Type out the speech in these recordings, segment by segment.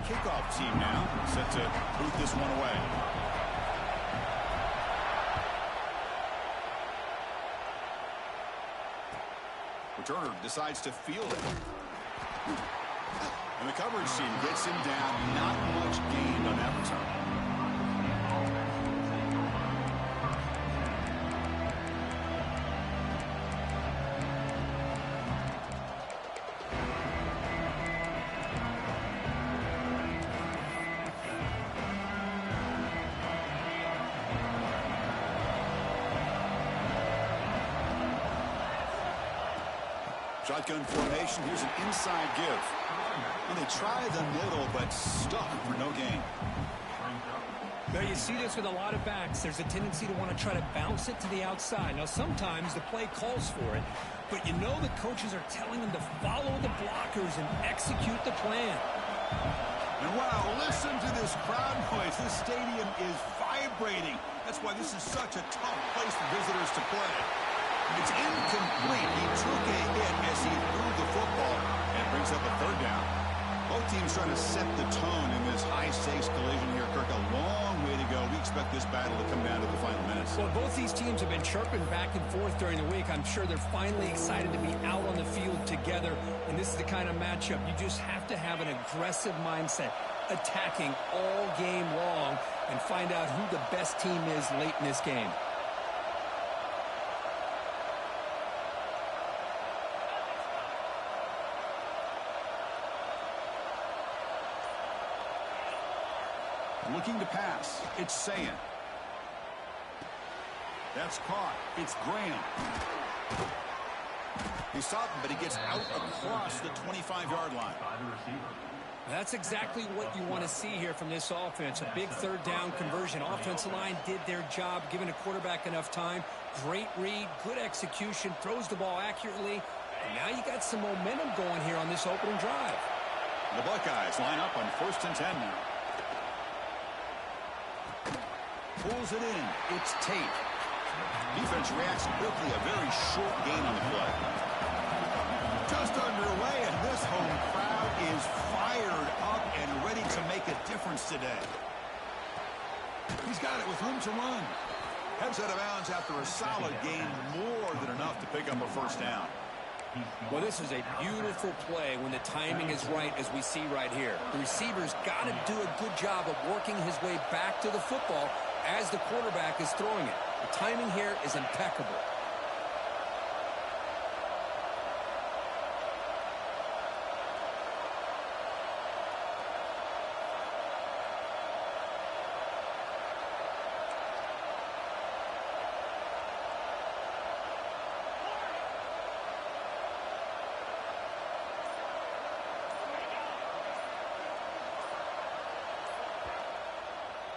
kickoff team now, set to boot this one away. Returner decides to field it. And the coverage team gets him down. Not much gained on that return. Shotgun formation. Here's an inside give. And they try the middle, but stuck for no gain. Well, you see this with a lot of backs. There's a tendency to want to try to bounce it to the outside. Now, sometimes the play calls for it, but you know the coaches are telling them to follow the blockers and execute the plan. And wow, listen to this crowd noise. This stadium is vibrating. That's why this is such a tough place for visitors to play. It's incomplete. He took a hit as he threw the football and brings up a third down. Both teams trying to set the tone in this high-stakes collision here, Kirk. A long way to go. We expect this battle to come down to the final minutes. Well, both these teams have been chirping back and forth during the week. I'm sure they're finally excited to be out on the field together. And this is the kind of matchup you just have to have an aggressive mindset, attacking all game long, and find out who the best team is late in this game. Looking to pass. It's Sayan. That's caught. It's Graham. He's stopped, but he gets out across the 25-yard line. That's exactly what you want to see here from this offense. A big third down conversion. Offensive line did their job, giving a quarterback enough time. Great read, good execution, throws the ball accurately. And now you got some momentum going here on this opening drive. The Buckeyes line up on 1st and 10 now. Pulls it in. It's Tate. Defense reacts quickly. A very short gain on the play. Just underway, and this home crowd is fired up and ready to make a difference today. He's got it with room to run. Heads out of bounds after a solid gain, more than enough to pick up a first down. Well, this is a beautiful play when the timing is right, as we see right here. The receiver's got to do a good job of working his way back to the football as the quarterback is throwing it. The timing here is impeccable.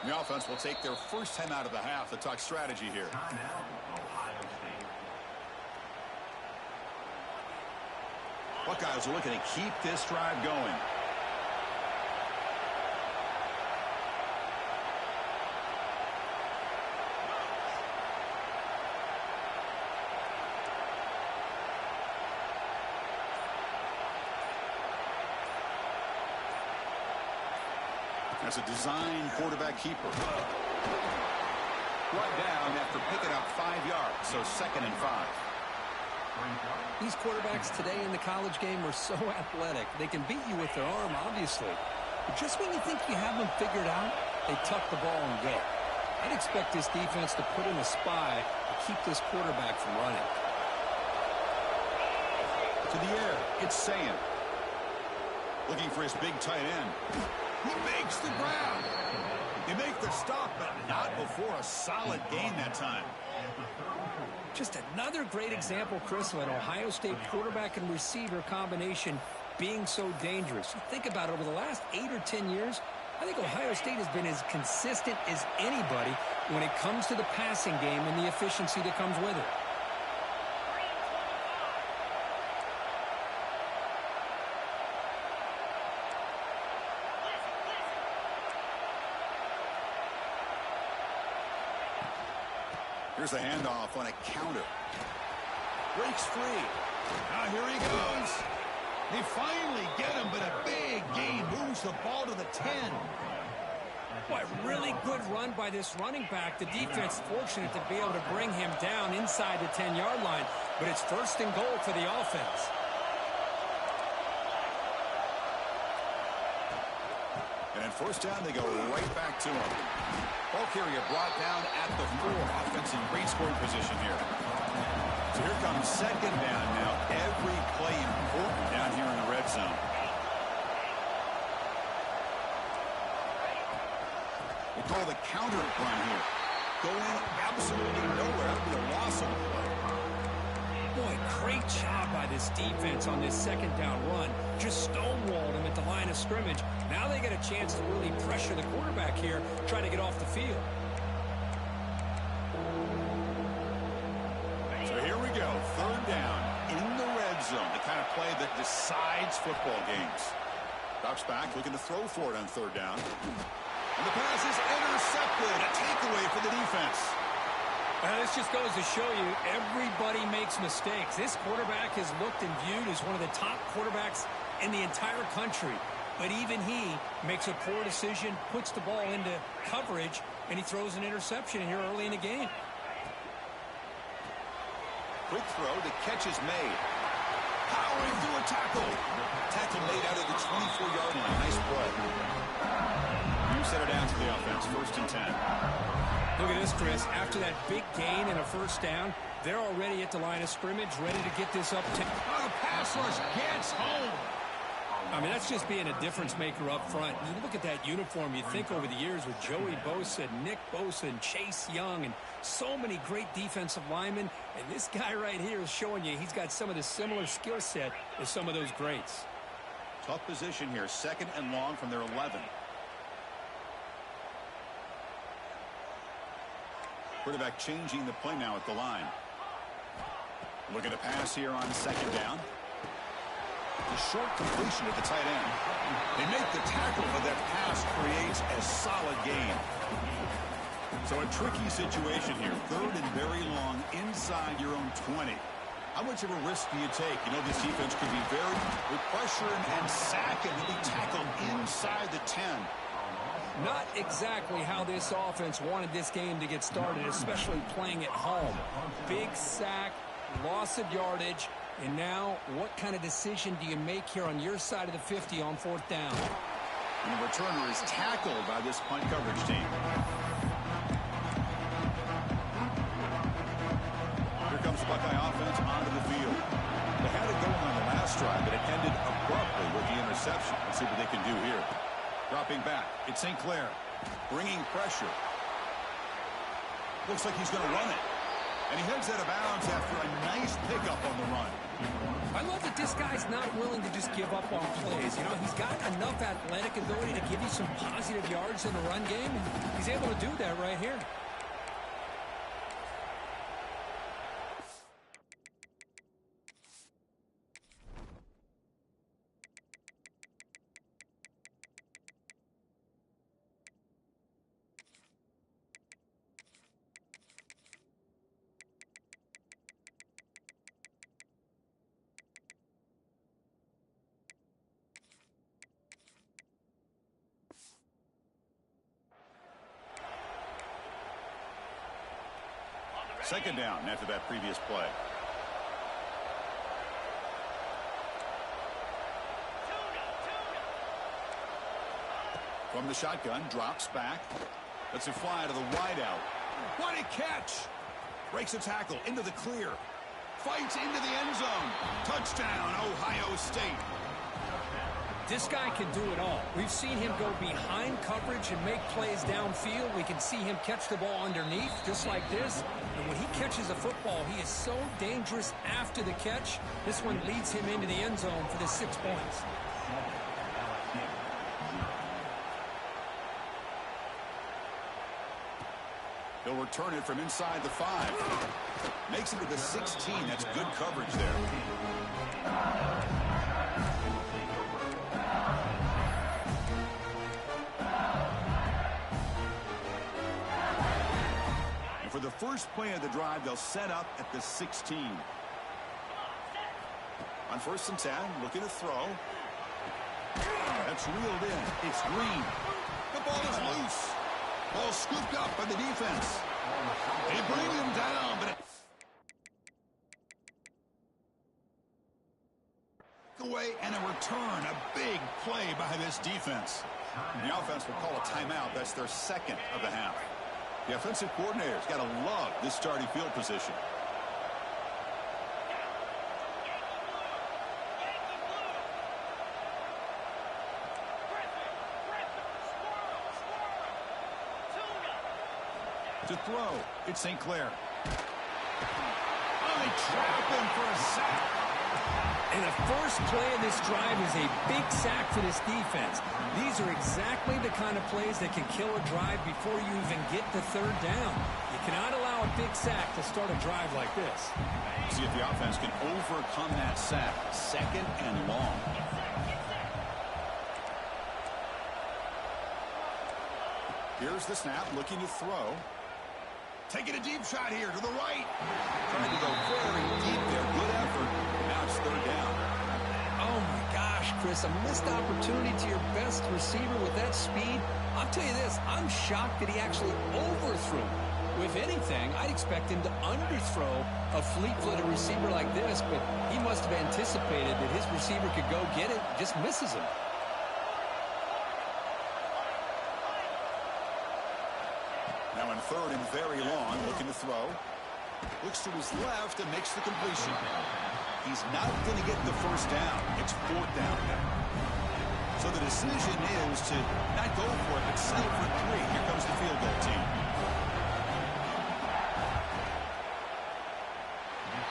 The offense will take their first time out of the half to talk strategy here. Buckeyes are looking to keep this drive going. That's a design quarterback keeper. Brought down after picking up 5 yards, so 2nd and 5. These quarterbacks today in the college game are so athletic. They can beat you with their arm, obviously. But just when you think you have them figured out, they tuck the ball and go. I'd expect this defense to put in a spy to keep this quarterback from running. To the air, it's Sayan. Looking for his big tight end. He makes the ground. They make the stop, but not before a solid gain that time. Just another great example, Chris, of an Ohio State quarterback and receiver combination being so dangerous. You think about it, over the last 8 or 10 years, I think Ohio State has been as consistent as anybody when it comes to the passing game and the efficiency that comes with it. Here's the handoff on a counter. Breaks free. Now here he goes. They finally get him, but a big gain moves the ball to the 10. Boy, really good run by this running back. The defense fortunate to be able to bring him down inside the 10-yard line, but it's first and goal for the offense. And at first down, they go right back to him. Ball carrier brought down at the 4. Offense in great scoring position here. So here comes second down now. Every play important down here in the red zone. We call the counter run here. Going absolutely nowhere. That would be a loss of the play. Boy, great job by this defense on this second down run. Just stonewalled him at the line of scrimmage. Now they get a chance to really pressure the quarterback here, try to get off the field. So here we go. Third down in the red zone. The kind of play that decides football games. Drops back, looking to throw for it on third down. And the pass is intercepted. A takeaway for the defense. This just goes to show you everybody makes mistakes. This quarterback is looked and viewed as one of the top quarterbacks in the entire country. But even he makes a poor decision, puts the ball into coverage, and he throws an interception here early in the game. Quick throw. The catch is made. Powering through a tackle. Tackle made out of the 24-yard line. Nice play. You set it down to the offense. First and 10. Look at this, Chris. After that big gain and a first down, they're already at the line of scrimmage, ready to get this up. Oh, the pass rush gets home. I mean, that's just being a difference maker up front. You look at that uniform, you think over the years with Joey Bosa, Nick Bosa, and Chase Young, and so many great defensive linemen. And this guy right here is showing you he's got some of the similar skill set as some of those greats. Tough position here. Second and long from their 11. Quarterback changing the play now at the line. Look at the pass here on second down. The short completion at the tight end. They make the tackle, but that pass creates a solid gain. So a tricky situation here. Third and very long inside your own 20. How much of a risk do you take? You know, this defense could be very with pressure and sack, and they'll be tackled inside the 10. Not exactly how this offense wanted this game to get started, especially playing at home. Big sack, loss of yardage, and now what kind of decision do you make here on your side of the 50 on fourth down? And the returner is tackled by this punt coverage team. Here comes the Buckeye offense onto the field. They had it going on the last drive, but it ended abruptly with the interception. Let's see what they can do here. Dropping back, it's St. Clair, bringing pressure. Looks like he's going to run it. And he heads out of bounds after a nice pickup on the run. I love that this guy's not willing to just give up on plays. You know, he's got enough athletic ability to give you some positive yards in the run game. He's able to do that right here. Second down after that previous play. From the shotgun, drops back. Lets it fly to the wideout. What a catch! Breaks a tackle into the clear. Fights into the end zone. Touchdown, Ohio State. This guy can do it all. We've seen him go behind coverage and make plays downfield. We can see him catch the ball underneath, just like this. And when he catches a football, he is so dangerous after the catch. This one leads him into the end zone for the 6 points. He'll return it from inside the 5. Makes it to the 16. That's good coverage there. For the first play of the drive, they'll set up at the 16. On 1st and 10, looking to throw. That's reeled in. It's Green. The ball is loose. Ball scooped up by the defense. They bring him down, but away and a return. A big play by this defense. The offense will call a timeout. That's their second of the half. The offensive coordinator's got to love this starting field position. To throw, it's St. Clair. Oh, they trap him for a sack. And the first play of this drive is a big sack for this defense. These are exactly the kind of plays that can kill a drive before you even get to 3rd down. You cannot allow a big sack to start a drive like this. See if the offense can overcome that sack. 2nd and long. Here's the snap, looking to throw. Taking a deep shot here to the right. Trying to go very deep there. Good effort. Now it's 3rd down. Oh, my gosh, Chris. A missed opportunity to your best receiver with that speed. I'll tell you this. I'm shocked that he actually overthrew. If anything, I'd expect him to underthrow a fleet-footed receiver like this, but he must have anticipated that his receiver could go get it. Just misses him. Now in 3rd and very long, looking to throw. Looks to his left and makes the completion. He's not going to get the 1st down. It's 4th down. So the decision is to not go for it, but settle for 3. Here comes the field goal team.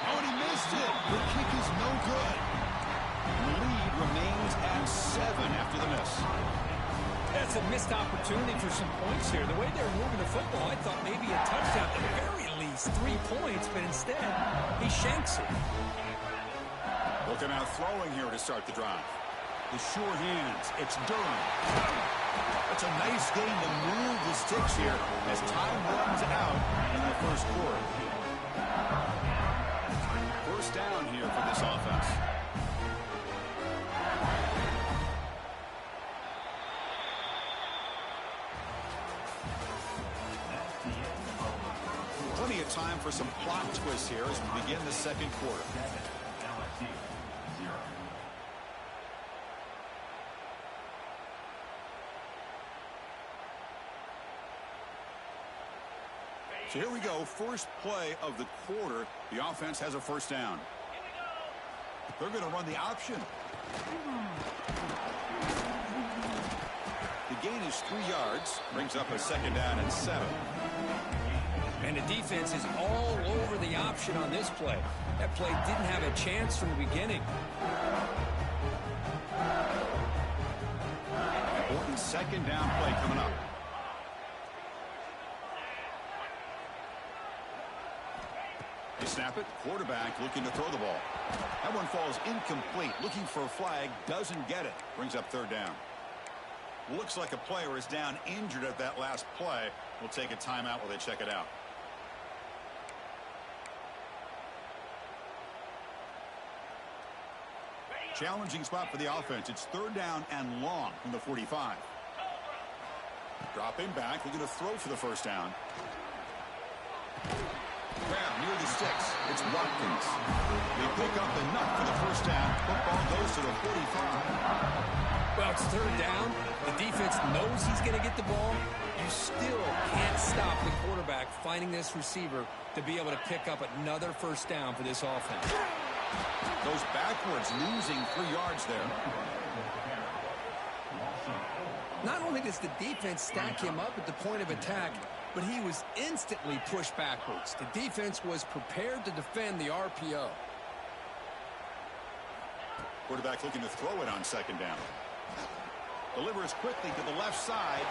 Oh, and he missed it. The kick is no good. The lead remains at 7 after the miss. That's a missed opportunity for some points here. The way they're moving the football, I thought maybe a touchdown at the very least, 3 points, but instead he shanks it. Looking out throwing here to start the drive. The sure hands. It's Durham. That's a nice game to move the sticks here as time runs out in the 1st quarter. 1st down here for this offense. Plenty of time for some plot twists here as we begin the 2nd quarter. So here we go. First play of the quarter. The offense has a 1st down. They're going to run the option. The gain is 3 yards. Brings up a 2nd down and 7. And the defense is all over the option on this play. That play didn't have a chance from the beginning. Important 2nd down play coming up. They snap it. Quarterback looking to throw the ball. That one falls incomplete. Looking for a flag. Doesn't get it. Brings up 3rd down. Looks like a player is down injured at that last play. We'll take a timeout while they check it out. Challenging spot for the offense. It's 3rd down and long from the 45. Dropping back. Looking to throw for the 1st down. Grab near the sticks. It's Watkins. They pick up enough for the 1st down. Football goes to the 45. Well, it's 3rd down. The defense knows he's going to get the ball. You still can't stop the quarterback finding this receiver to be able to pick up another 1st down for this offense. Goes backwards, losing 3 yards there. Not only does the defense stack him up at the point of attack, but he was instantly pushed backwards. The defense was prepared to defend the RPO. Quarterback looking to throw it on 2nd down. Delivers quickly to the left side.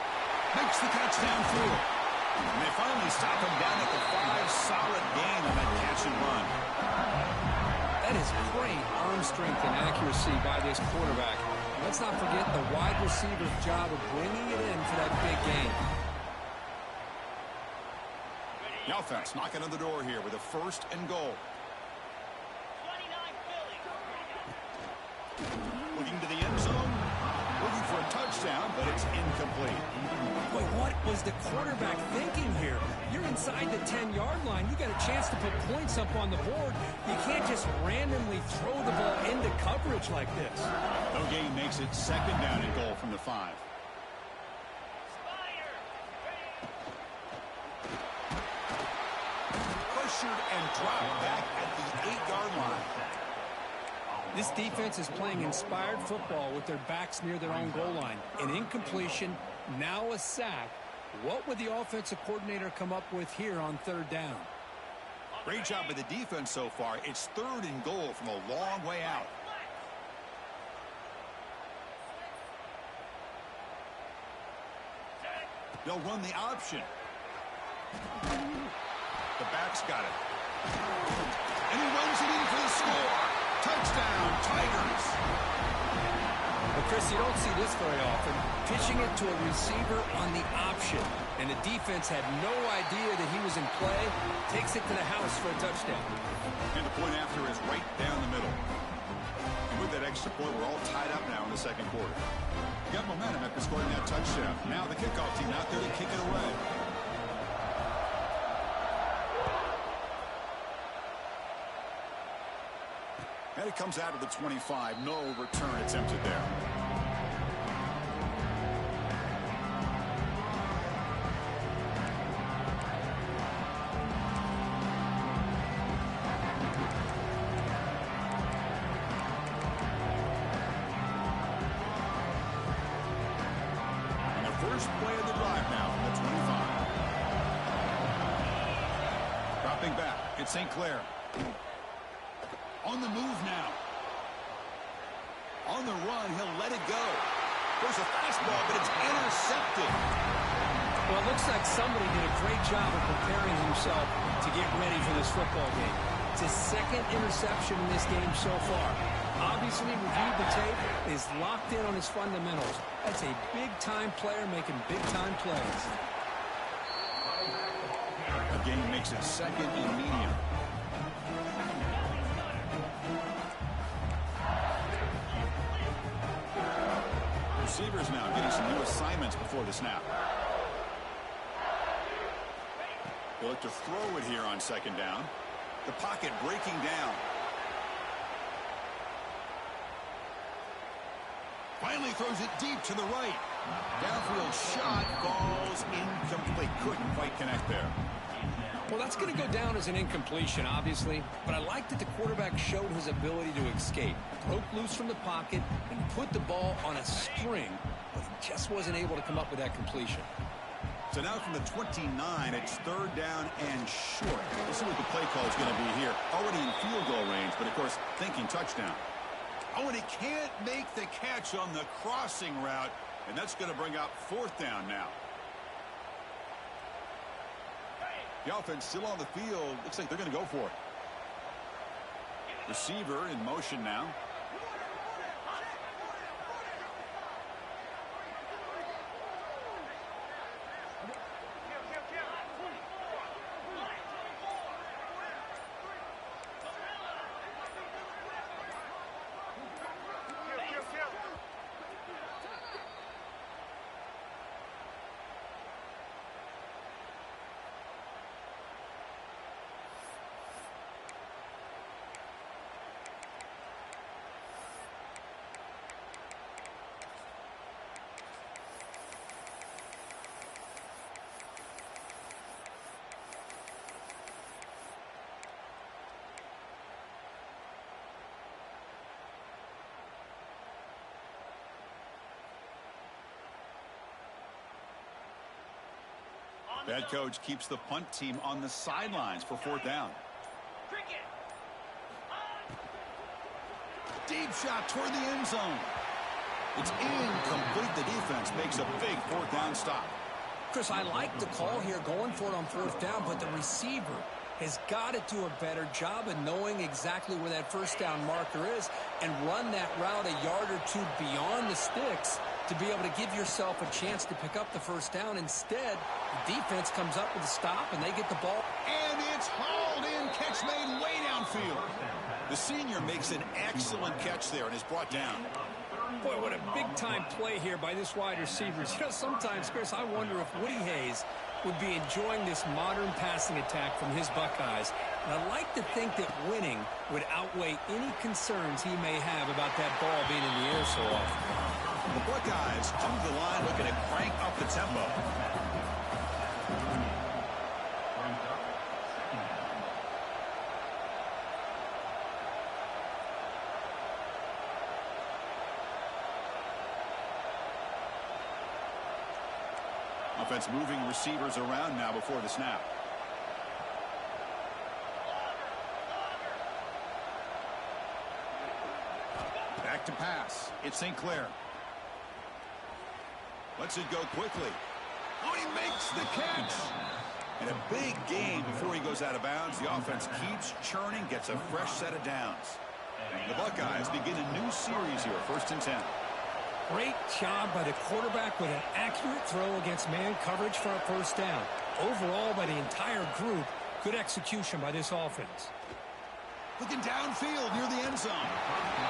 Makes the catch downfield. And they finally stop him down at the 5. Solid gain on that catch and run. That is great arm strength and accuracy by this quarterback. Let's not forget the wide receiver's job of bringing it in for that big gain. The offense knocking on the door here with a 1st and goal. incomplete. Boy, what was the quarterback thinking here? You're inside the 10-yard line. You got a chance to put points up on the board. You can't just randomly throw the ball into coverage like this. No gain makes it second down and goal from the 5. Pressured and dropped back at the 8-yard line. This defense is playing inspired football with their backs near their own goal line. An incompletion, now a sack. What would the offensive coordinator come up with here on third down? Great job by the defense so far. It's third and goal from a long way out. They'll run the option. The back's got it. And he runs it in for the score. Touchdown, Tigers. Well, Chris, you don't see this very often. Pitching it to a receiver on the option. And the defense had no idea that he was in play. Takes it to the house for a touchdown. And the point after is right down the middle. And with that extra point, we're all tied up now in the second quarter. Got momentum after scoring that touchdown. Now the kickoff team out there to kick it away. And it comes out of the 25. No return attempted there. And the first play of the drive now from the 25. Dropping back, it's St. Clair. On the move now. On the run, he'll let it go. There's a fastball, but it's intercepted. Well, it looks like somebody did a great job of preparing himself to get ready for this football game. It's his second interception in this game so far. Obviously, reviewed the tape, is locked in on his fundamentals. That's a big-time player making big-time plays. The game makes it second and medium. Receivers now getting some new assignments before the snap. They look to throw it here on second down. The pocket breaking down. Finally throws it deep to the right. Downfield shot falls incomplete. Couldn't quite connect there. Well, that's going to go down as an incompletion, obviously, but I like that the quarterback showed his ability to escape. Broke loose from the pocket and put the ball on a string, but he just wasn't able to come up with that completion. So now from the 29, it's third down and short. We'll see what the play call is going to be here. Already in field goal range, but of course, thinking touchdown. Oh, and he can't make the catch on the crossing route, and that's going to bring out fourth down now. The offense still on the field. Looks like they're going to go for it. Receiver in motion now. That coach keeps the punt team on the sidelines for fourth down. Deep shot toward the end zone. It's incomplete. The defense makes a big fourth down stop. Chris, I like the call here going for it on fourth down, but the receiver has got to do a better job of knowing exactly where that first down marker is and run that route a yard or two beyond the sticks to be able to give yourself a chance to pick up the first down. Instead, the defense comes up with a stop, and they get the ball. And it's hauled in. Catch made way downfield. The senior makes an excellent catch there and is brought down. Boy, what a big-time play here by this wide receivers. You know, sometimes, Chris, I wonder if Woody Hayes would be enjoying this modern passing attack from his Buckeyes. And I like to think that winning would outweigh any concerns he may have about that ball being in the air so often. The Buckeyes come to the line looking to crank up the tempo. Offense moving receivers around now before the snap. Back to pass. It's St. Clair. Lets it go quickly. Oh, he makes the catch. And a big gain before he goes out of bounds. The offense keeps churning, gets a fresh set of downs. The Buckeyes begin a new series here, 1st and 10. Great job by the quarterback with an accurate throw against man coverage for a first down. Overall, by the entire group, good execution by this offense. Looking downfield near the end zone.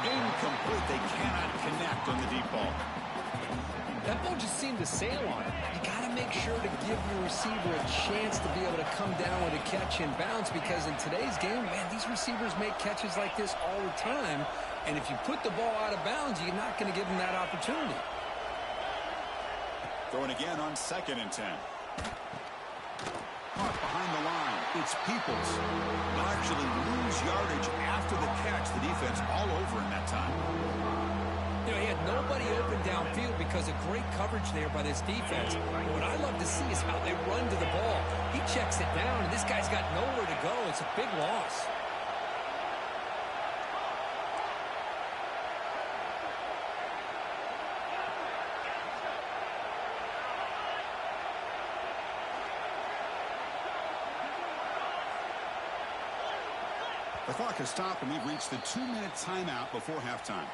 Incomplete. They cannot connect on the deep ball. That ball just seemed to sail on it. You got to make sure to give your receiver a chance to be able to come down with a catch and bounce, because in today's game, man, these receivers make catches like this all the time. And if you put the ball out of bounds, you're not going to give them that opportunity. Throwing again on 2nd and 10. Caught behind the line. It's Peoples. They'll actually lose yardage after the catch. The defense all over in that time. You know, he had nobody open downfield because of great coverage there by this defense. But what I love to see is how they run to the ball. He checks it down, and this guy's got nowhere to go. It's a big loss. The clock has stopped, and we've reached the 2-minute timeout before halftime.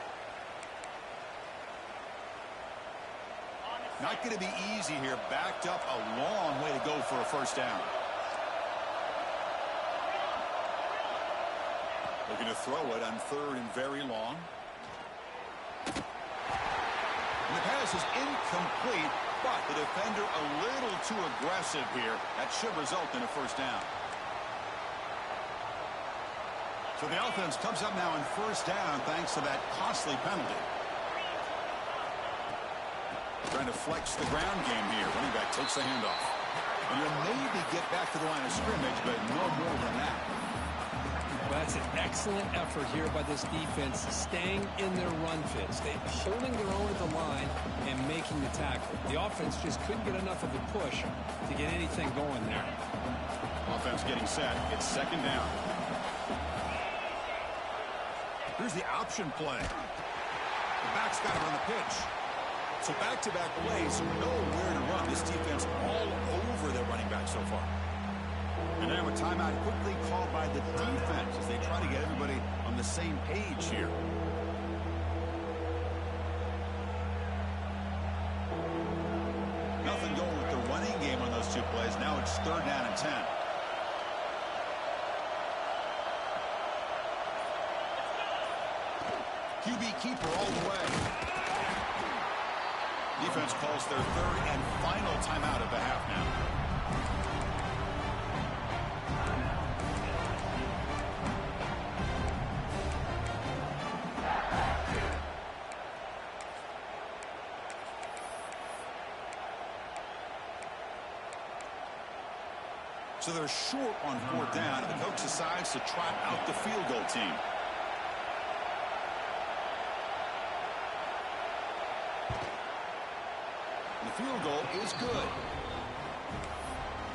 Not going to be easy here. Backed up a long way to go for a first down. Looking to throw it on 3rd and very long. And the pass is incomplete, but the defender a little too aggressive here. That should result in a first down. So the offense comes up now on first down thanks to that costly penalty. Trying to flex the ground game here. Running back takes the handoff. And you'll maybe get back to the line of scrimmage, but no more than that. Well, that's an excellent effort here by this defense, staying in their run fits. They're holding their own at the line and making the tackle. The offense just couldn't get enough of a push to get anything going there. Offense getting set. It's 2nd down. Here's the option play. The back's got it on the pitch. So back-to-back plays, nowhere to run. This defense all over their running back so far. And now a timeout quickly called by the defense as they try to get everybody on the same page here. Nothing going with the running game on those 2 plays. Now it's 3rd down and 10. QB keeper all the way. Defense calls their 3rd and final timeout of the half now. So they're short on 4th down, and the coach decides to trot out the field goal team. The field goal is good.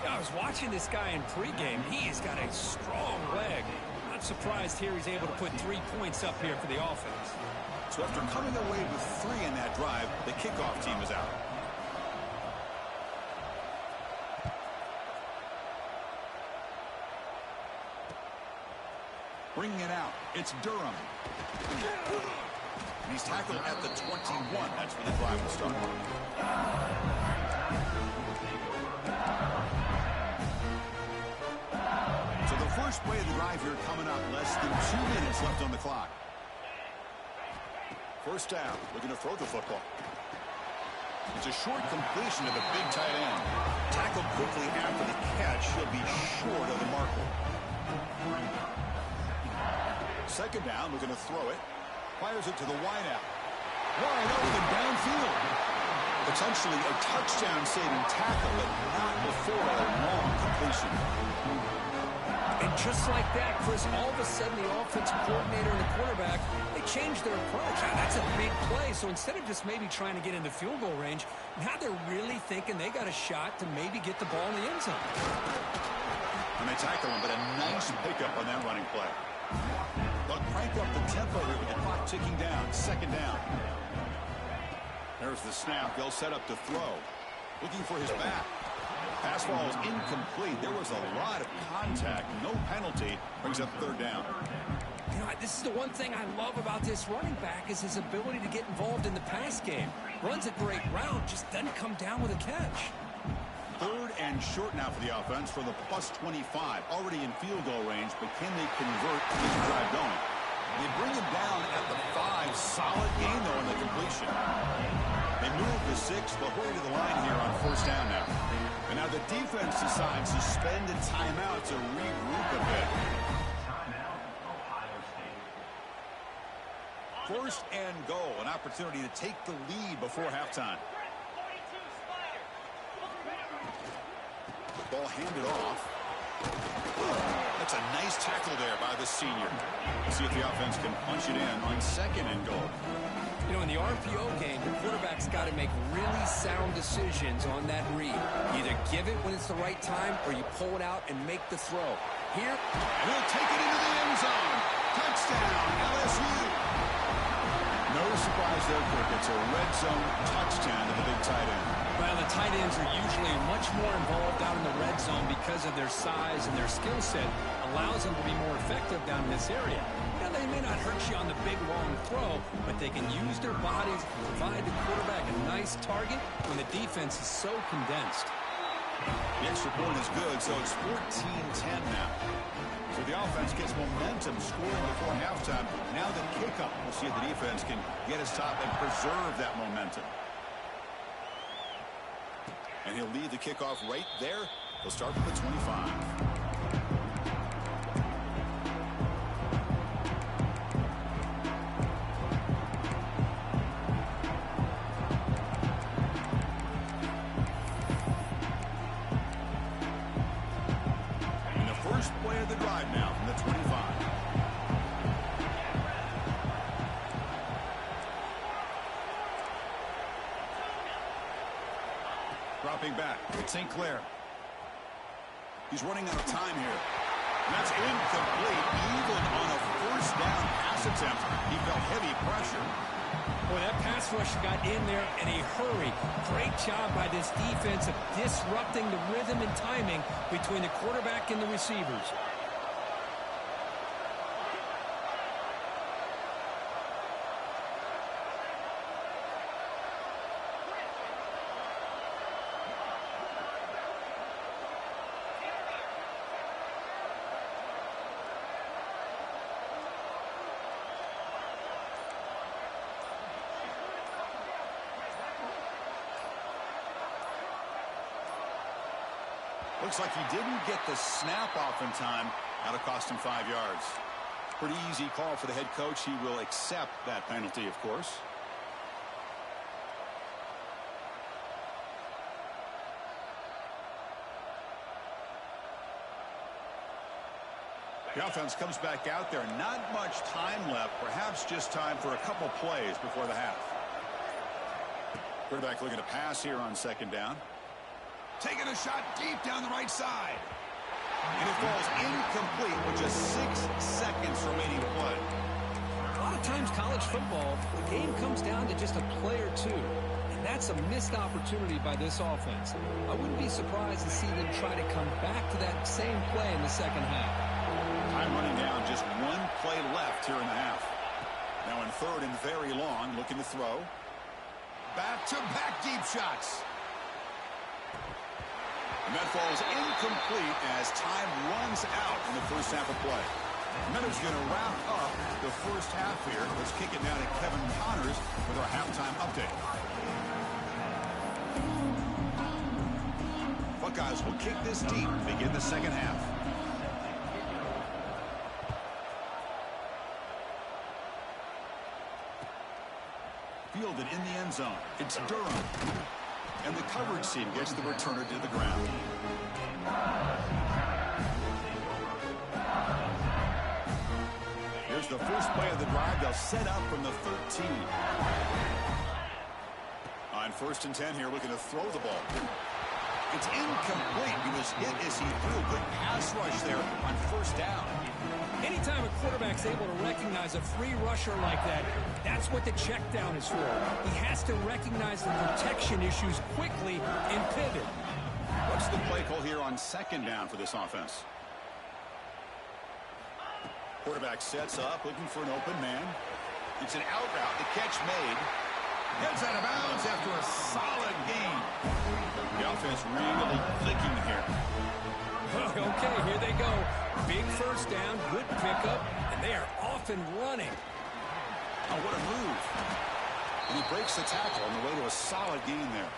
I was watching this guy in pregame. He has got a strong leg. Not surprised here he's able to put 3 points up here for the offense. So after coming away with 3 in that drive, the kickoff team is out. Bringing it out, it's Durham. And he's tackled at the 21. That's where the drive will start. So the first play of the drive here coming up. Less than 2 minutes left on the clock. First down, looking to throw the football. It's a short completion to the big tight end. Tackled quickly after the catch. He'll be short of the marker. Second down, looking to throw it. Fires it to the wideout. Wide open downfield. Potentially a touchdown-saving tackle, but not before a long completion. And just like that, Chris, all of a sudden the offensive coordinator and the quarterback, they changed their approach. That's a big play. So instead of just maybe trying to get into field goal range, now they're really thinking they got a shot to maybe get the ball in the end zone. And they tackle him, but a nice pickup on that running play. They'll crank up the tempo here with the clock ticking down. Second down. There's the snap. They'll set up to throw. Looking for his back. Pass ball is incomplete. There was a lot of contact. No penalty. Brings up third down. You know, this is the one thing I love about this running back is his ability to get involved in the pass game. Runs a great route, just doesn't come down with a catch. Third and short now for the offense for the plus 25. Already in field goal range, but can they convert to keep the drive going? They bring him down at the 5. Solid gain, though, in the completion. They move the 6. They'll hurry to the line here on first down now. And now the defense decides to spend a timeout to regroup a bit. First and goal, an opportunity to take the lead before halftime. Ball handed off. That's a nice tackle there by the senior. Let's see if the offense can punch it in on second and goal. You know, in the RPO game, the quarterback's got to make really sound decisions on that read. Either give it when it's the right time or you pull it out and make the throw. Here, and he'll take it into the end zone. Touchdown, LSU. No surprise there, Kirk. It's a red zone touchdown to the big tight end. Well, the tight ends are usually much more involved out in the red zone because of their size and their skill set. Allows them to be more effective down in this area. Now, they may not hurt you on the big, long throw, but they can use their bodies to provide the quarterback a nice target when the defense is so condensed. The extra point is good, so it's 14-10 now. So the offense gets momentum scoring before halftime. Now the kickoff. We'll see if the defense can get his top and preserve that momentum. And he'll lead the kickoff right there. He'll start from the 25. Play of the drive now from the 25. Dropping back, it's St. Clair. He's running out of time here. And that's incomplete. Even on a first down pass attempt, he felt heavy pressure. Boy, that pass rush got in there in a hurry. Great job by this defense of disrupting the rhythm and timing between the quarterback and the receivers. Looks like he didn't get the snap off in time. That'll cost him 5 yards. Pretty easy call for the head coach. He will accept that penalty, of course. The offense comes back out there. Not much time left. Perhaps just time for a couple plays before the half. Quarterback looking to pass here on second down. Taking a shot deep down the right side. And it falls incomplete with just 6 seconds remaining to play. A lot of times college football, the game comes down to just a play or two. And that's a missed opportunity by this offense. I wouldn't be surprised to see them try to come back to that same play in the second half. Time running down, just 1 play left here in the half. Now in third and very long, looking to throw. Back-to-back deep shots. And that falls incomplete as time runs out in the first half of play. And that is going to wrap up the first half here. Let's kick it down to Kevin Connors with our halftime update. Buckeyes will kick this deep to begin the second half. Fielded in the end zone. It's Durham. And the coverage team gets the returner to the ground. Here's the first play of the drive. They'll set up from the 13. On 1st and 10 here, looking to throw the ball. It's incomplete. He was hit as he threw. Good pass rush there on 1st down. Anytime a quarterback's able to recognize a free rusher like that, that's what the check down is for. He has to recognize the protection issues quickly and pivot. What's the play call here on 2nd down for this offense? Quarterback sets up, looking for an open man. It's an out route. The catch made. Gets out of bounds after a solid gain. The offense really clicking here. Okay, here they go. Big 1st down, good pickup, and they are off and running. Oh, what a move. And he breaks the tackle on the way to a solid gain there.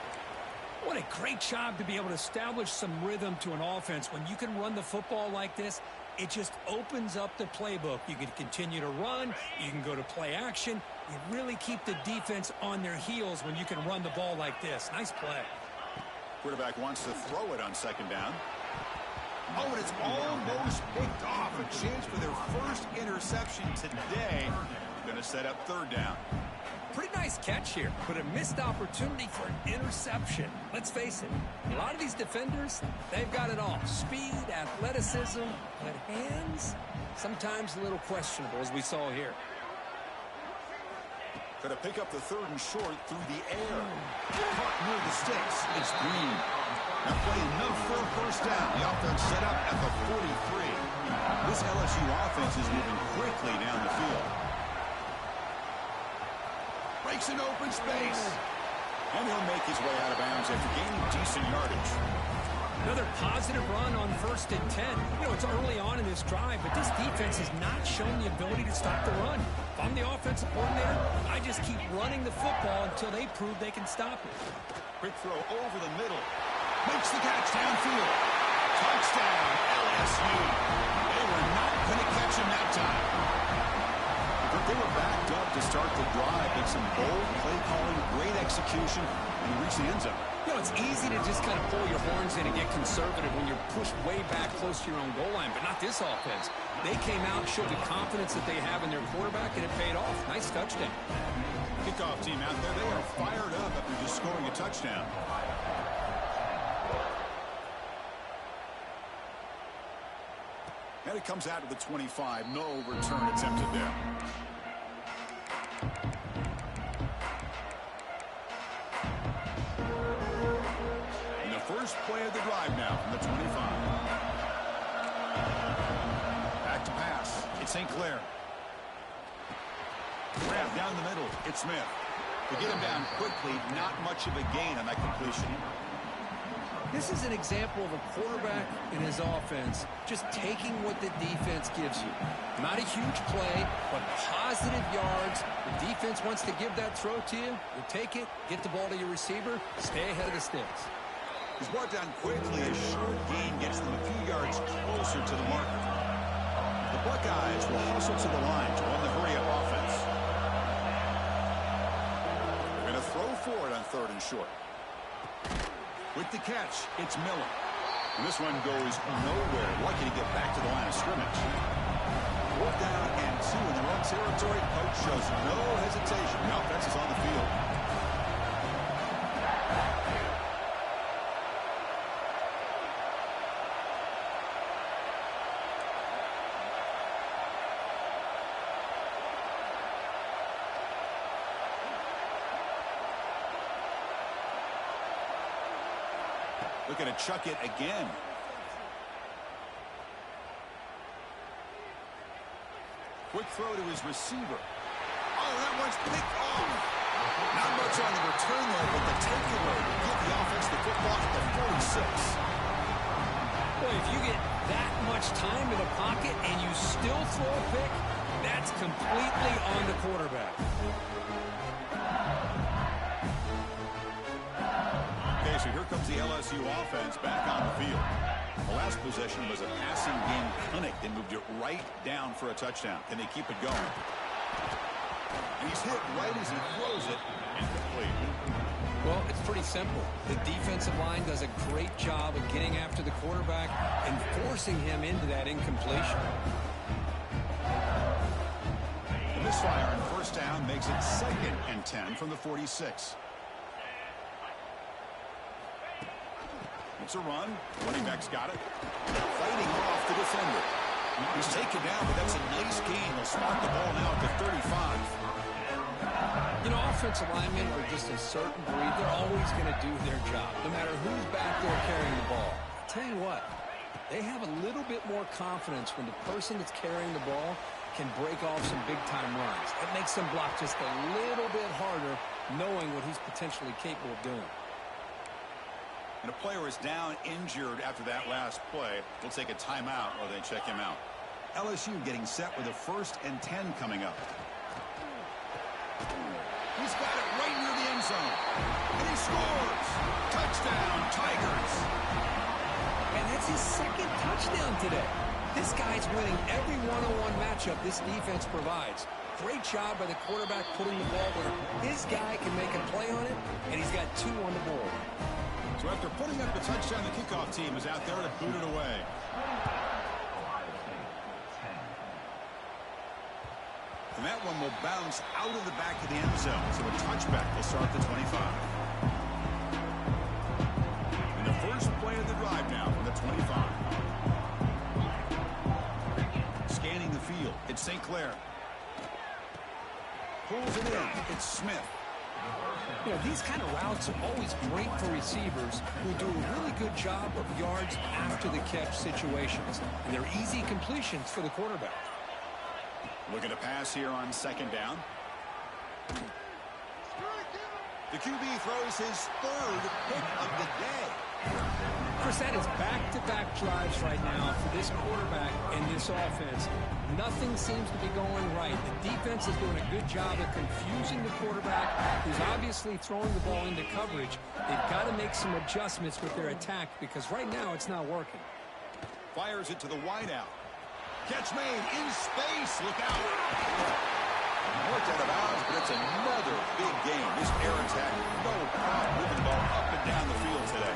What a great job to be able to establish some rhythm to an offense. When you can run the football like this, it just opens up the playbook. You can continue to run. You can go to play action. You really keep the defense on their heels when you can run the ball like this. Nice play. Quarterback wants to throw it on 2nd down. Oh, and it's almost picked off. A chance for their first interception today. Going to set up 3rd down. Pretty nice catch here, but a missed opportunity for an interception. Let's face it, a lot of these defenders, they've got it all. Speed, athleticism, but hands, sometimes a little questionable, as we saw here. Going to pick up the 3rd and short through the air. Caught near the sticks. It's Green. Now playing enough for a 1st down. The offense set up at the 43. This LSU offense is moving quickly down the field. Breaks an open space. And he'll make his way out of bounds after gaining decent yardage. Another positive run on 1st and 10. You know, it's early on in this drive, but this defense has not shown the ability to stop the run. If I'm the offensive coordinator, I just keep running the football until they prove they can stop it. Quick throw over the middle. Makes the catch downfield. Touchdown, LSU. They were not going to catch him that time. But they were backed up to start the drive. With some bold play calling, great execution, and he reached the end zone. You know, it's easy to just kind of pull your horns in and get conservative when you're pushed way back close to your own goal line, but not this offense. They came out, showed the confidence that they have in their quarterback, and it paid off. Nice touchdown. Kickoff team out there, they are fired up after just scoring a touchdown. And it comes out to the 25. No return attempted there. And the first play of the drive now from the 25. Back to pass. It's St. Clair. Grab down the middle. It's Smith. To get him down quickly, not much of a gain on that completion. This is an example of a quarterback in his offense just taking what the defense gives you. Not a huge play, but positive yards. The defense wants to give that throw to you. You take it, get the ball to your receiver, stay ahead of the sticks. He's brought down quickly. A short gain gets them a few yards closer to the marker. The Buckeyes will hustle to the line to run the hurry-up offense. They're going to throw for it on 3rd and short. With the catch, it's Miller. And this one goes nowhere. Lucky to get back to the line of scrimmage. 4th down and 2 in the run territory. Coach shows no hesitation. The offense is on the field. Looking to chuck it again. Quick throw to his receiver. Oh, that one's picked off. Not much on the return there, but the takeaway will give the offense the football at the 46. Boy, if you get that much much time in the pocket and you still throw a pick, that's completely on the quarterback. Okay, so here comes the LSU offense back on the field. The last possession was a passing game clinic. They moved it right down for a touchdown. Can they keep it going? And he's hit right as he throws it. Incomplete. Well, it's pretty simple. The defensive line does a great job of getting after the quarterback and forcing him into that incompletion. The misfire on first down makes it 2nd and 10 from the 46. It's a run. Running back's got it. Fighting off the defender. He's taken down, but that's a nice gain. They'll spot the ball now at the 35. You know, offensive linemen are just a certain breed. They're always going to do their job, no matter who's back there carrying the ball. I'll tell you what, they have a little bit more confidence when the person that's carrying the ball can break off some big-time runs. That makes them block just a little bit harder, knowing what he's potentially capable of doing. And a player is down injured after that last play. We'll take a timeout while they check him out. LSU getting set with a 1st and 10 coming up. He's got it right near the end zone. And he scores. Touchdown, Tigers. And that's his 2nd touchdown today. This guy's winning every one-on-one matchup this defense provides. Great job by the quarterback putting the ball where his guy can make a play on it, and he's got 2 on the board. So after putting up the touchdown, the kickoff team is out there to boot it away. And that one will bounce out of the back of the end zone. So a touchback will start the 25. And the first play of the drive now from the 25. Scanning the field. It's St. Clair. Pulls it in. It's Smith. You know, these kind of routes are always great for receivers who do a really good job of yards after the catch situations. And they're easy completions for the quarterback. Looking to pass here on 2nd down. The QB throws his 3rd pick of the day. Chris, that is back-to-back drives right now for this quarterback and this offense. Nothing seems to be going right. The defense is doing a good job of confusing the quarterback, who's obviously throwing the ball into coverage. They've got to make some adjustments with their attack because right now it's not working. Fires it to the wideout. Catch made in space. Look out. Worked out of bounds, but it's another big game. This air attack, no problem moving the ball up and down the field today.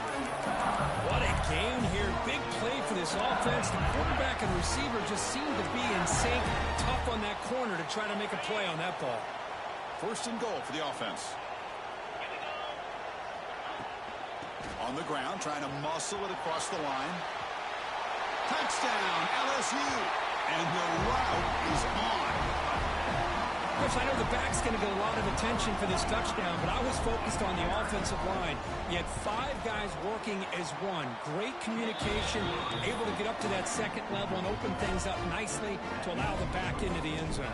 What a game here. Big play for this offense. The quarterback and receiver just seem to be in sync. Tough on that corner to try to make a play on that ball. 1st and goal for the offense. On the ground, trying to muscle it across the line. Touchdown, LSU. And the route is on. Chris, I know the back's going to get a lot of attention for this touchdown, but I was focused on the offensive line. You had 5 guys working as one. Great communication, able to get up to that 2nd level and open things up nicely to allow the back into the end zone.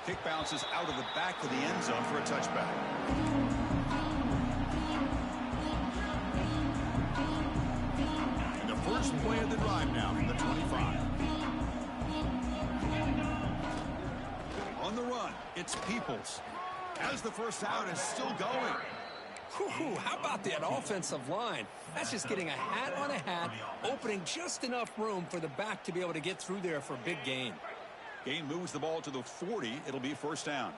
Kick bounces out of the back of the end zone for a touchback. And the first play of the drive now from the 25. On the run, it's Peoples. As the first out is still going. Whew, how about that offensive line? That's just getting a hat on a hat, opening just enough room for the back to be able to get through there for a big gain. Gain moves the ball to the 40. It'll be 1st down.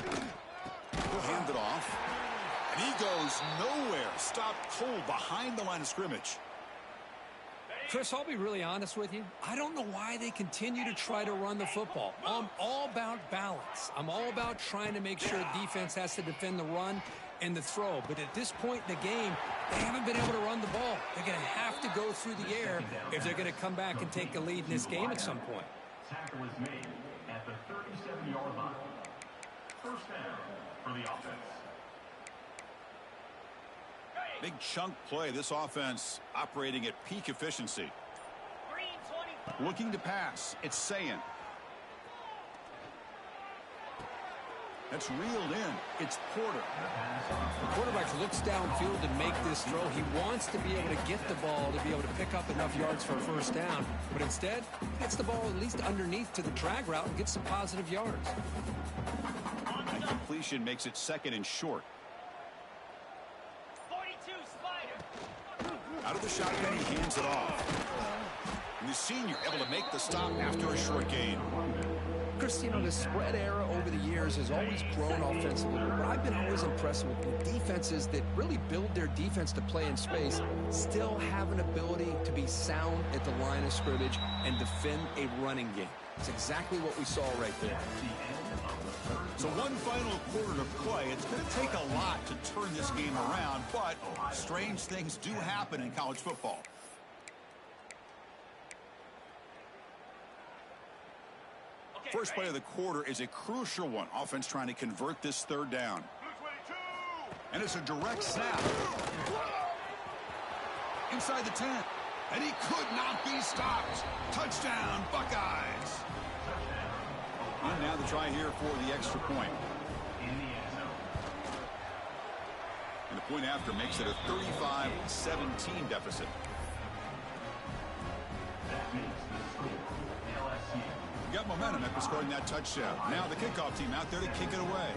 He'll hand it off. And he goes nowhere. Stopped cold behind the line of scrimmage. Chris, I'll be really honest with you. I don't know why they continue to try to run the football. I'm all about balance. I'm all about trying to make sure defense has to defend the run and the throw. But at this point in the game, they haven't been able to run the ball. They're going to have to go through the air if they're going to come back and take the lead in this game at some point. Tackle is made at the 37-yard line. 1st down for the offense. Big chunk play. This offense operating at peak efficiency. Looking to pass. It's Sayin. That's reeled in. It's Porter. The quarterback looks downfield to make this throw. He wants to be able to get the ball to be able to pick up enough yards for a first down. But instead, he gets the ball at least underneath to the drag route and gets some positive yards. And completion makes it 2nd and short. 42 Spider. Out of the shotgun, he hands it off. And the senior able to make the stop after a short gain. Chris, you know, the spread era over the years has always grown offensively, but I've been always impressed with defenses that really build their defense to play in space, still have an ability to be sound at the line of scrimmage and defend a running game. It's exactly what we saw right there. So one final quarter to play. It's going to take a lot to turn this game around, but strange things do happen in college football. First play of the quarter is a crucial one. Offense trying to convert this 3rd down. And it's a direct snap. Inside the 10. And he could not be stopped. Touchdown, Buckeyes. And now the try here for the extra point. And the point after makes it a 35-17 deficit. Got momentum after scoring that touchdown. Now the kickoff team out there to kick it away.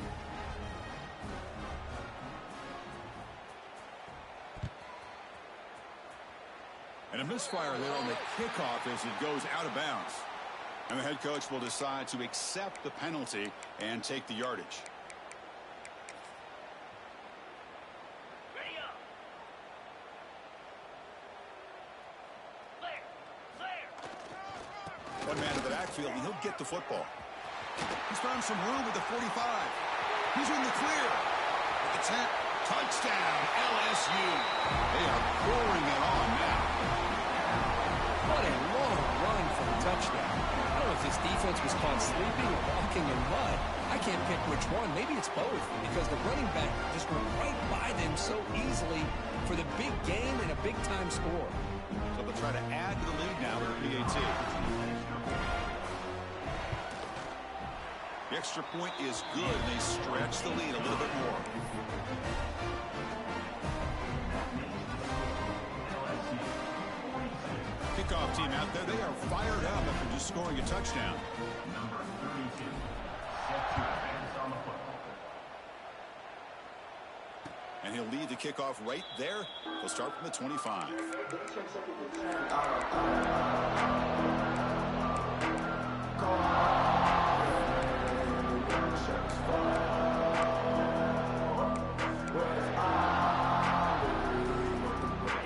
And a misfire there on the kickoff as it goes out of bounds. And the head coach will decide to accept the penalty and take the yardage. One man to the backfield, and he'll get the football. He's found some room at the 45. He's in the clear. At the 10. Touchdown, LSU. They are pouring it on now. What a long run for the touchdown. I don't know if this defense was caught sleeping or walking in mud. I can't pick which one. Maybe it's both, because the running back just went right by them so easily for the big gain and a big-time score. So they'll try to add to the lead now with the BAT. The extra point is good, and they stretch the lead a little bit more. Kickoff team out there, they are fired up after just scoring a touchdown. Number 32. Set to advance on the football. And he'll lead the kickoff right there. He'll start from the 25.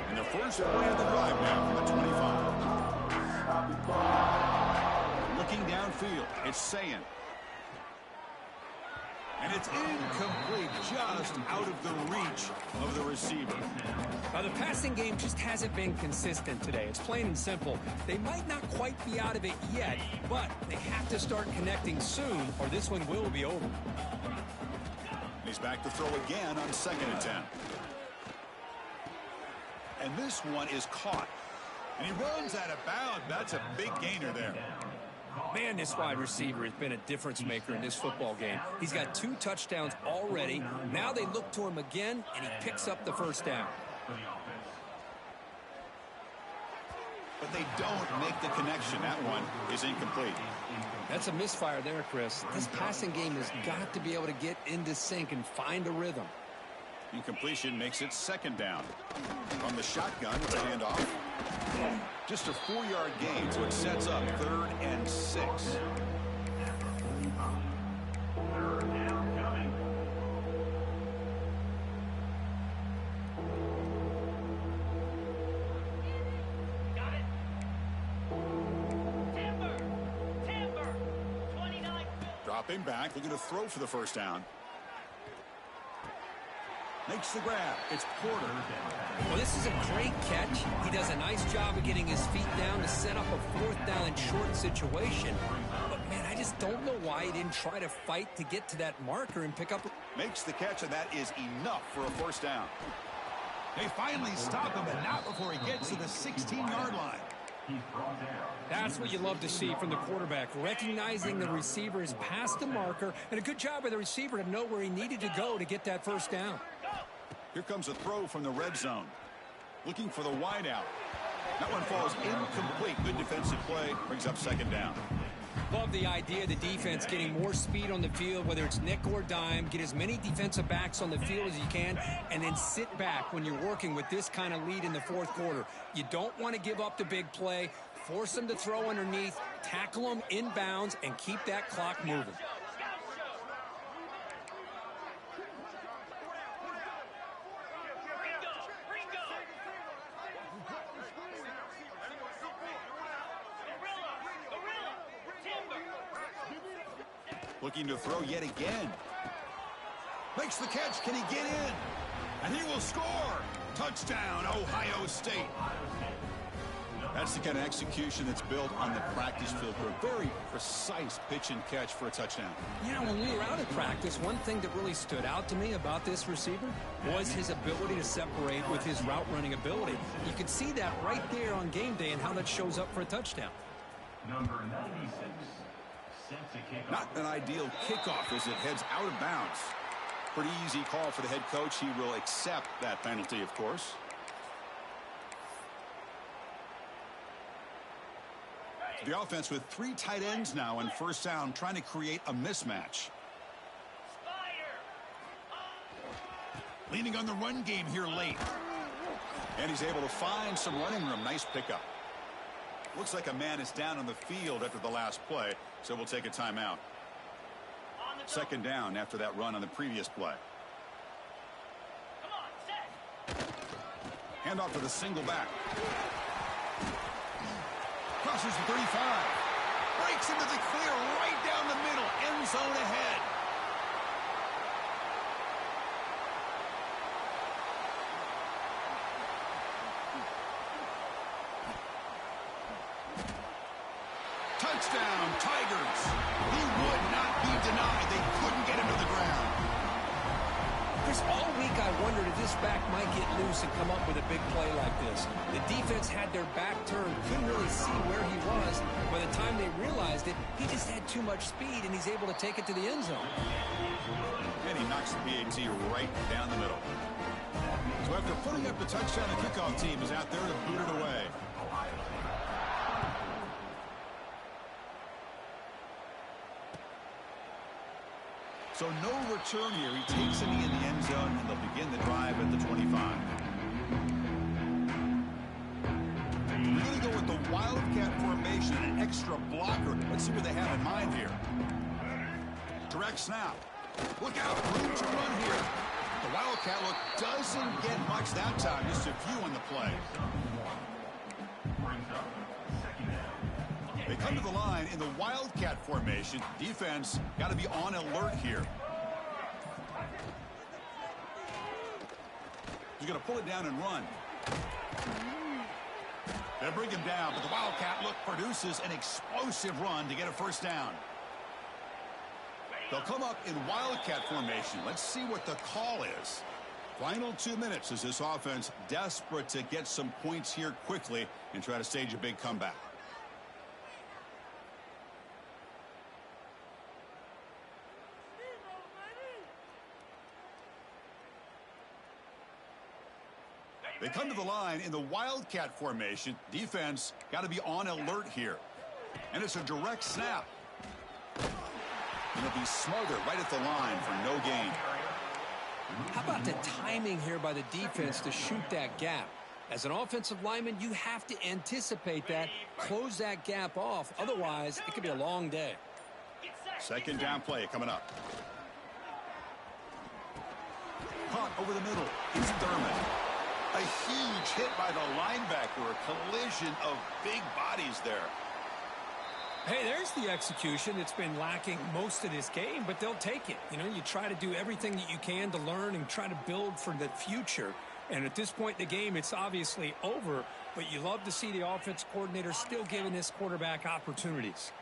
And the first play of the drive now from the 25. Looking downfield, it's Sayin. And it's incomplete, just out of the reach of the receiver. Now, the passing game just hasn't been consistent today. It's plain and simple. They might not quite be out of it yet, but they have to start connecting soon, or this one will be over. He's back to throw again on 2nd and 10. And this one is caught. And he runs out of bounds. That's a big gainer there. Man, this wide receiver has been a difference maker in this football game. He's got 2 touchdowns already. Now they look to him again, and he picks up the first down. But they don't make the connection. That one is incomplete. That's a misfire there, Chris. This passing game has got to be able to get into sync and find a rhythm. Incompletion makes it 2nd down. On the shotgun, it's a handoff. Just a 4-yard gain, so it sets up 3rd and 6. Third down coming. Got it. Timber. 29. Dropping back, looking to throw for the first down. Makes the grab. It's Porter. Well, this is a great catch. He does a nice job of getting his feet down to set up a 4th down and short situation. But, man, I just don't know why he didn't try to fight to get to that marker and pick up. Makes the catch, and that is enough for a first down. They finally stop him, but not before he gets to the 16-yard line. He's brought down. That's what you love to see from the quarterback, recognizing the receiver is past the marker, and a good job by the receiver to know where he needed to go to get that first down. Here comes a throw from the red zone. Looking for the wide out. That one falls incomplete. Good defensive play. Brings up second down. Love the idea of the defense getting more speed on the field, whether it's nickel or dime. Get as many defensive backs on the field as you can, and then sit back when you're working with this kind of lead in the fourth quarter. You don't want to give up the big play. Force them to throw underneath, tackle them inbounds, and keep that clock moving. Looking to throw yet again. Makes the catch. Can he get in? And he will score. Touchdown, Ohio State. That's the kind of execution that's built on the practice field for a very precise pitch and catch for a touchdown. You know, when we were out at practice, one thing that really stood out to me about this receiver was his ability to separate with his route running ability. You could see that right there on game day and how that shows up for a touchdown. Number 96. Not an ideal kickoff as it heads out of bounds. Pretty easy call for the head coach. He will accept that penalty, of course. The offense with 3 tight ends now on first down, trying to create a mismatch. Leaning on the run game here late. And he's able to find some running room. Nice pickup. Looks like a man is down on the field after the last play, so we'll take a timeout. Second down after that run on the previous play. Handoff to the single back. Crosses the 35. Breaks into the clear right down the middle. End zone ahead. Touchdown, Tigers. He would not be denied. They couldn't get him to the ground. Chris, all week I wondered if this back might get loose and come up with a big play like this. The defense had their back turned, couldn't really see where he was. By the time they realized it, he just had too much speed, and he's able to take it to the end zone. And he knocks the PAT right down the middle. So after putting up the touchdown, the kickoff team is out there to boot it away. So no return here. He takes a knee in the end zone, and they'll begin the drive at the 25. We're going to go with the Wildcat formation, an extra blocker. Let's see what they have in mind here. Direct snap. Look out, room to run here. The Wildcat look doesn't get much that time, just a few on the play. They come to the line in the Wildcat formation. Defense got to be on alert here. He's going to pull it down and run. They bring him down, but the Wildcat look produces an explosive run to get a first down. They'll come up in Wildcat formation. Let's see what the call is. Final 2 minutes as this offense desperate to get some points here quickly and try to stage a big comeback. They come to the line in the Wildcat formation. Defense got to be on alert here. And it's a direct snap. And he'll be smothered right at the line for no gain. How about the timing here by the defense to shoot that gap? As an offensive lineman, you have to anticipate that, close that gap off. Otherwise, it could be a long day. Second down play coming up. Caught over the middle is Thurman. A huge hit by the linebacker, a collision of big bodies there. Hey, there's the execution that's been lacking most of this game, but they'll take it. You know, you try to do everything that you can to learn and try to build for the future. And at this point in the game, it's obviously over, but you love to see the offense coordinator still giving this quarterback opportunities.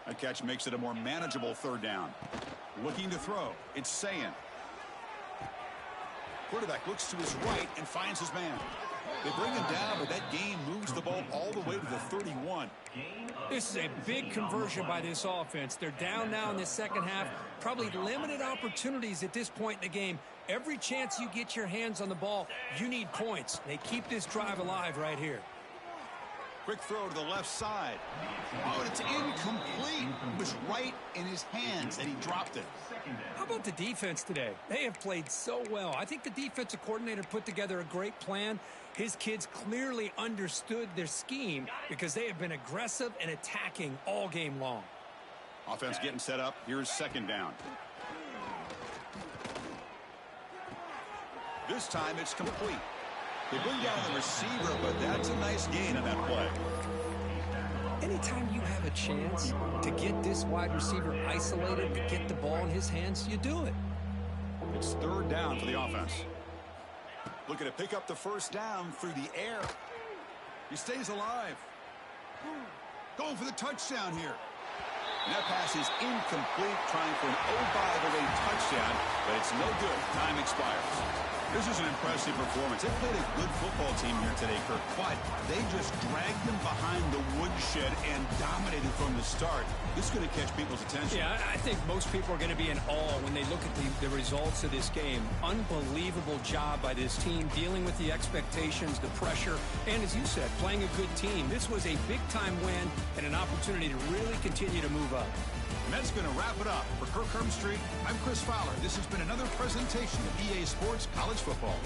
That catch makes it a more manageable third down. Looking to throw. It's Sayan. Quarterback looks to his right and finds his man. They bring him down, but that gain moves the ball all the way to the 31. This is a big conversion by this offense. They're down now in the second half. Probably limited opportunities at this point in the game. Every chance you get your hands on the ball, you need points. They keep this drive alive right here. Quick throw to the left side. Oh, and it's incomplete. It was right in his hands, and he dropped it. How about the defense today? They have played so well. I think the defensive coordinator put together a great plan. His kids clearly understood their scheme because they have been aggressive and attacking all game long. Offense getting set up. Here's second down. This time it's complete. They bring down the receiver, but that's a nice gain on that play. Anytime you have a chance to get this wide receiver isolated, to get the ball in his hands, you do it. It's third down for the offense. Looking to pick up the first down through the air. He stays alive. Going for the touchdown here. And that pass is incomplete, trying for an oh-by-the-way touchdown, but it's no good. Time expires. This is an impressive performance. They played a good football team here today, Kirk, but they just dragged them behind the woodshed and dominated from the start. This is going to catch people's attention. Yeah, I think most people are going to be in awe when they look at the results of this game. Unbelievable job by this team, dealing with the expectations, the pressure, and as you said, playing a good team. This was a big-time win and an opportunity to really continue to move up. And that's going to wrap it up. For Kirk Street, I'm Chris Fowler. This has been another presentation of EA Sports College Football.